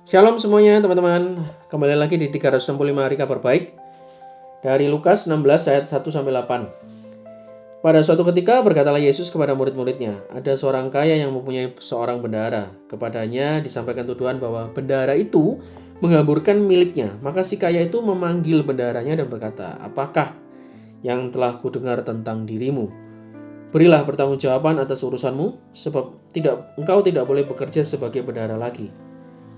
Shalom semuanya teman-teman. Kembali lagi di 365 hari kabar baik dari Lukas 16 ayat 1-8. Pada suatu ketika berkatalah Yesus kepada murid-muridnya, ada seorang kaya yang mempunyai seorang bendahara. Kepadanya disampaikan tuduhan bahwa bendahara itu menghamburkan miliknya. Maka si kaya itu memanggil bendaharanya dan berkata, "Apakah yang telah kudengar tentang dirimu? Berilah pertanggungjawaban atas urusanmu, sebab engkau tidak boleh bekerja sebagai bendahara lagi."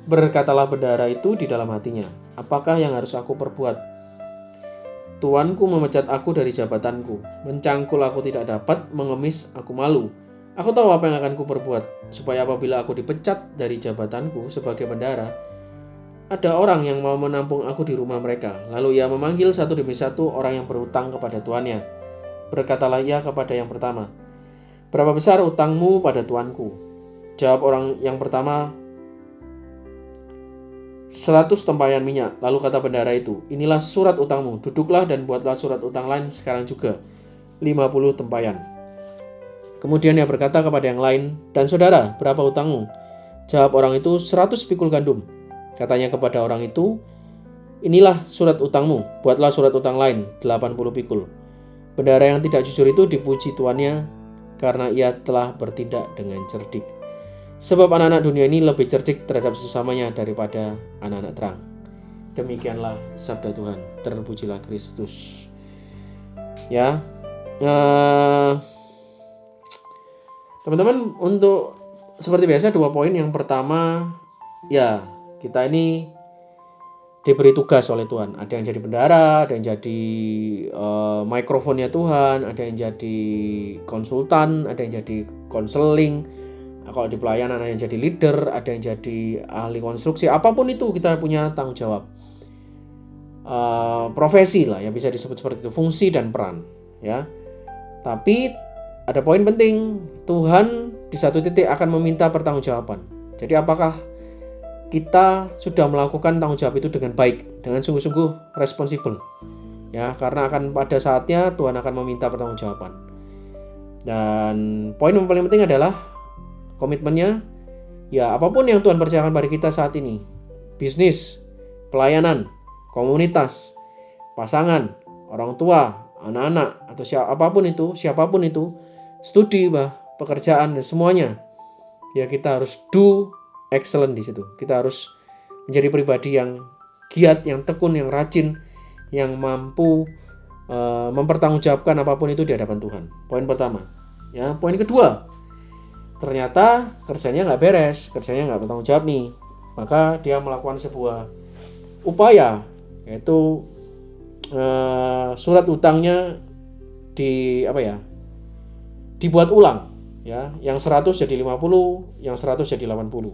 Berkatalah bendahara itu di dalam hatinya, "Apakah yang harus aku perbuat? Tuanku memecat aku dari jabatanku, mencangkul aku tidak dapat, mengemis aku malu. Aku tahu apa yang akan kuperbuat, supaya apabila aku dipecat dari jabatanku sebagai bendahara, ada orang yang mau menampung aku di rumah mereka." Lalu ia memanggil satu demi satu orang yang berutang kepada tuannya. Berkatalah ia kepada yang pertama, "Berapa besar utangmu pada tuanku?" Jawab orang yang pertama, 100 tempayan minyak. Lalu kata bendahara itu, "Inilah surat utangmu, duduklah dan buatlah surat utang lain sekarang juga, 50 tempayan." Kemudian ia berkata kepada yang lain, "Dan saudara, berapa utangmu?" Jawab orang itu, 100 pikul gandum. Katanya kepada orang itu, "Inilah surat utangmu, buatlah surat utang lain, 80 pikul." Bendahara yang tidak jujur itu dipuji tuannya karena ia telah bertindak dengan cerdik. Sebab anak-anak dunia ini lebih cerdik terhadap sesamanya daripada anak-anak terang. Demikianlah sabda Tuhan. Terpujilah Kristus. Ya, teman-teman, untuk seperti biasa 2 poin. Yang pertama, ya kita ini diberi tugas oleh Tuhan. Ada yang jadi bendahara, ada yang jadi mikrofonnya Tuhan, ada yang jadi konsultan, ada yang jadi konseling. Kalau di pelayanan ada yang jadi leader, ada yang jadi ahli konstruksi, apapun itu kita punya tanggung jawab. Profesi lah ya, bisa disebut seperti itu, fungsi dan peran ya. Tapi ada poin penting, Tuhan di satu titik akan meminta pertanggungjawaban. Jadi apakah kita sudah melakukan tanggung jawab itu dengan baik, dengan sungguh-sungguh responsibel ya, karena akan pada saatnya Tuhan akan meminta pertanggungjawaban. Dan poin yang paling penting adalah komitmennya, ya apapun yang Tuhan percayakan pada kita saat ini, bisnis, pelayanan, komunitas, pasangan, orang tua, anak-anak, atau siapapun itu, studi, pekerjaan, dan semuanya, ya kita harus do excellent di situ. Kita harus menjadi pribadi yang giat, yang tekun, yang rajin, yang mampu mempertanggungjawabkan apapun itu di hadapan Tuhan. Poin pertama. Ya, poin kedua, ternyata kerjanya nggak beres, kerjanya nggak bertanggung jawab nih. Maka dia melakukan sebuah upaya, yaitu surat utangnya dibuat ulang ya, yang 100 jadi 50, yang 100 jadi 80.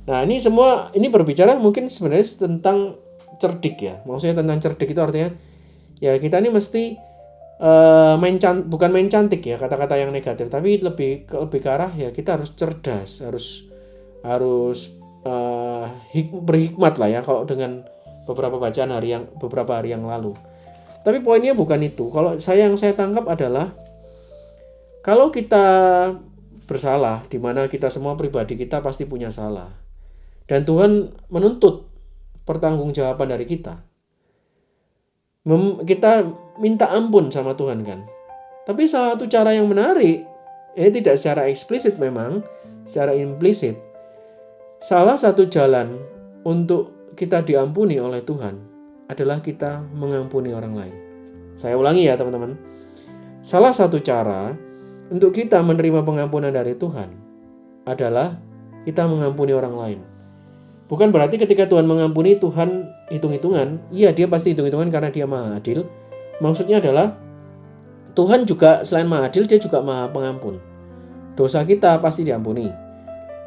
Nah, ini berbicara mungkin sebenarnya tentang cerdik ya. Maksudnya tentang cerdik itu artinya ya kita ini mesti bukan main cantik ya, kata-kata yang negatif, tapi lebih ke arah ya kita harus cerdas, harus berhikmat lah ya, kalau dengan beberapa bacaan beberapa hari yang lalu. Tapi poinnya bukan itu. Kalau yang saya tangkap adalah kalau kita bersalah, di mana kita semua pribadi kita pasti punya salah, dan Tuhan menuntut pertanggungjawaban dari kita. Kita minta ampun sama Tuhan kan. Tapi salah satu cara yang menarik, ini tidak secara eksplisit memang, secara implisit, salah satu jalan untuk kita diampuni oleh Tuhan adalah kita mengampuni orang lain. Saya ulangi ya teman-teman. Salah satu cara untuk kita menerima pengampunan dari Tuhan adalah kita mengampuni orang lain. Bukan berarti ketika Tuhan mengampuni, Tuhan hitung-hitungan. Iya, dia pasti hitung-hitungan karena dia maha adil. Maksudnya adalah Tuhan juga selain maha adil, dia juga maha pengampun. Dosa kita pasti diampuni.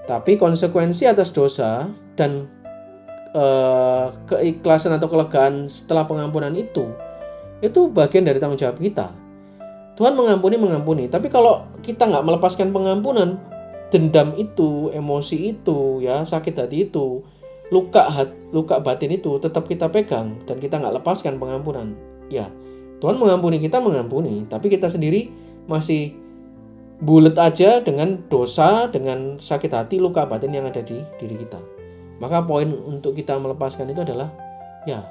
Tapi konsekuensi atas dosa dan keikhlasan atau kelegaan setelah pengampunan itu bagian dari tanggung jawab kita. Tuhan mengampuni. Tapi kalau kita nggak melepaskan pengampunan, dendam itu, emosi itu, ya sakit hati itu, luka batin itu tetap kita pegang dan kita nggak lepaskan pengampunan, ya Tuhan mengampuni, tapi kita sendiri masih bulet aja dengan dosa, dengan sakit hati, luka batin yang ada di diri kita. Maka poin untuk kita melepaskan itu adalah ya,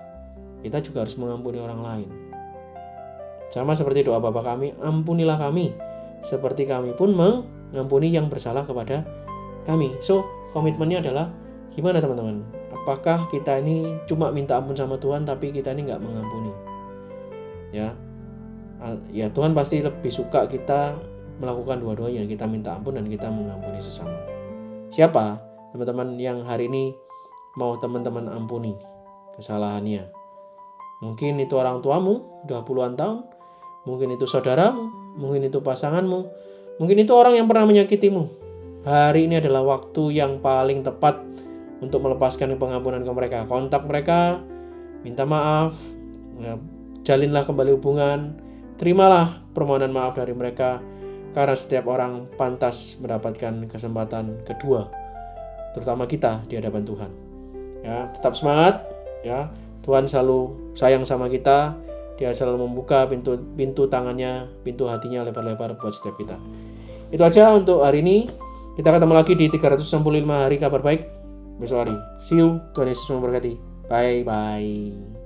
kita juga harus mengampuni orang lain. Sama seperti doa Bapa kami, ampunilah kami seperti kami pun mengampuni yang bersalah kepada kami. So, komitmennya adalah gimana teman-teman? Apakah kita ini cuma minta ampun sama Tuhan tapi kita ini nggak mengampuni? Ya Tuhan pasti lebih suka kita melakukan dua-duanya, kita minta ampun dan kita mengampuni sesama. Siapa teman-teman yang hari ini mau teman-teman ampuni kesalahannya? Mungkin itu orang tuamu udah puluhan tahun, mungkin itu saudaramu, mungkin itu pasanganmu, mungkin itu orang yang pernah menyakitimu. Hari ini adalah waktu yang paling tepat untuk melepaskan pengampunan ke mereka. Kontak mereka, minta maaf, ya, jalinlah kembali hubungan, terimalah permohonan maaf dari mereka, karena setiap orang pantas mendapatkan kesempatan kedua, terutama kita di hadapan Tuhan. Ya, tetap semangat. Ya, Tuhan selalu sayang sama kita. Dia selalu membuka pintu tangannya, pintu hatinya lebar-lebar buat setiap kita. Itu aja untuk hari ini. Kita ketemu lagi di 365 hari kabar baik besok hari. See you. Tuhan Yesus memberkati. Bye-bye.